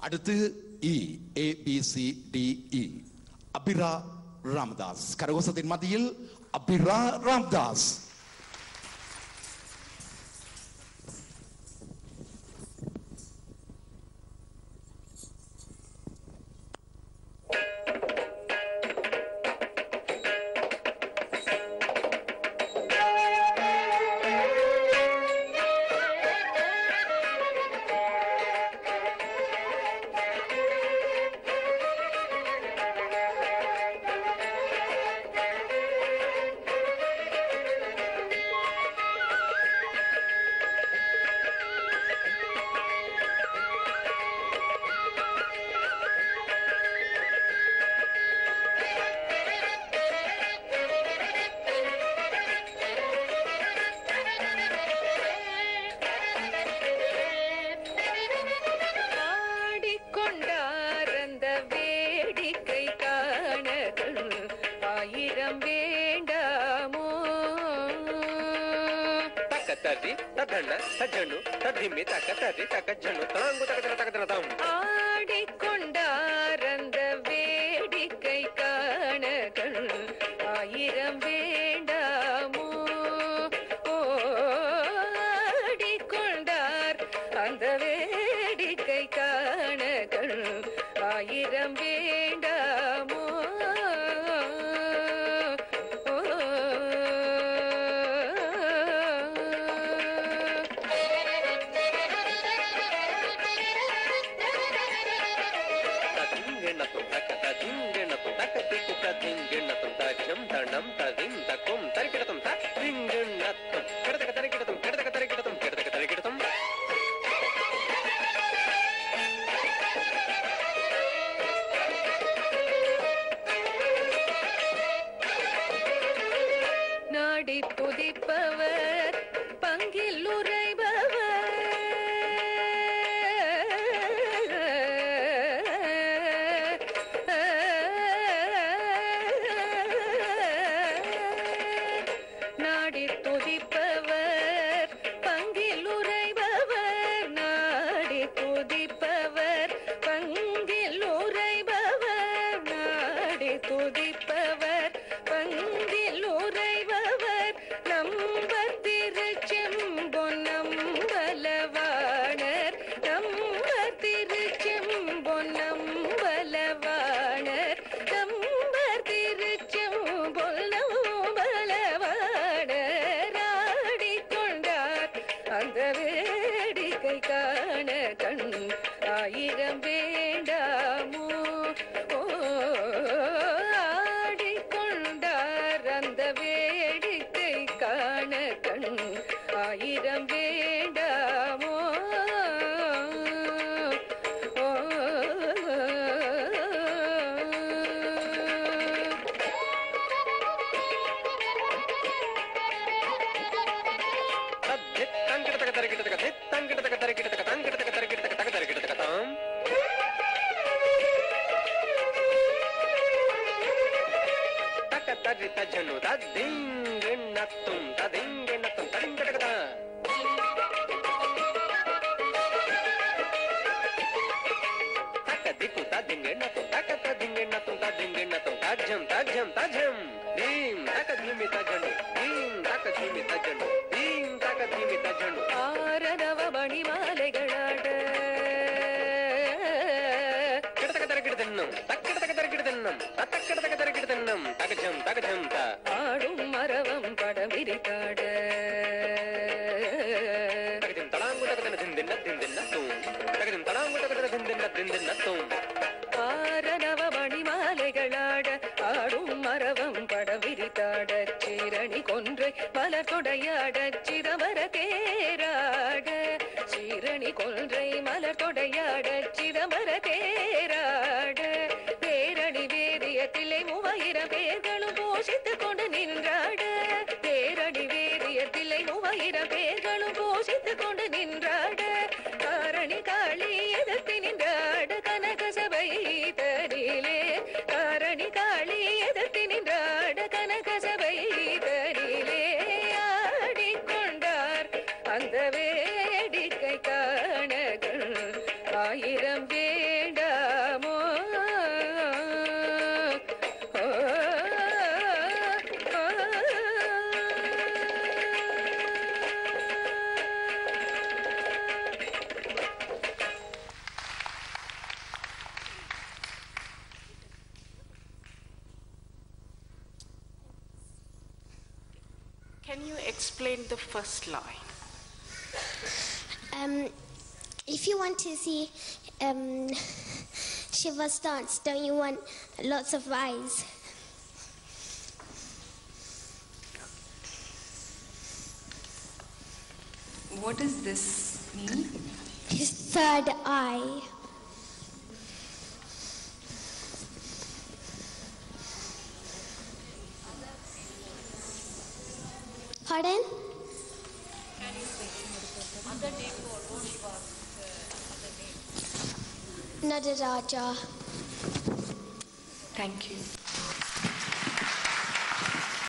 அடுத்து இ ABCDE அபிரா ராமதாஸ். கரகோஷத்தின் மத்தியில் அபிரா ராமதாஸ். ஆடிக்கொண்டாரந்த வேடிக்கை காணகள் ஆயிரம் வேண்டாமோ ஆடிக்கொண்டார் அந்த வேடிக்கை காணகள் ஆயிரம் வேண்டாமோ நாடி துதிப்பவர் பங்கில் உரைபவர் நாடி துதிப்பவர் பங்கில் உரைபவர் நாடி துதிப்பவர் பங்கில் உரைபவர் நாடி துதிப்பவர் பங்கில் உரைபவர் நம்பர் திருச்செம்பொன்னம் பலவாணர் நம்பர் திருச்செம்பொன்னம் பலவாணர் நம்பர் திருச்செம்பொன்னம் பலவாணர் ஆடிக்கொண்டார் அந்த வேடிக்கை காண கண் ஆயிரம் வேண்டாமோ ஆடிக்கொண்டார் அந்த வேடிக்கை காண கண் ஆயிரம் வேண்டாமோ ஆரரவ மணிமாலைகளாட ஆடும் மரவம் படம் விரித்தாட ஆரரவ மணிமாலைகளாட ஆடும் மரவம் படம் விரித்தாட சீரணி கொன்றை மலர் தொடையாட சிதம்பர தேராட சீரணி கொன்றை மலர் தொடையாட சிதம்பர தேராட பேரணி வேதியத்திலே 3000 பேர்களும் போஷித்துக் கொண்டு நின்றாட பேரணி வேதியத்திலே 3000 பேர்களும் போஷித்துக் கொண்டு நின்றாட காரணி காளி எதிர்த்து நின்றாட கனக சபை தனிலே காரணி காளி எதிர்த்து நின்றாட கனக சபை தனிலே ஆடிக்கொண்டார் அந்த வேடிக்கை காணகள் ஆயிரம் Can you explain the first line? If you want to see Shiva's dance, don't you want lots of eyes? What does this mean? His third eye. Pardon? Nadaraja. Thank you.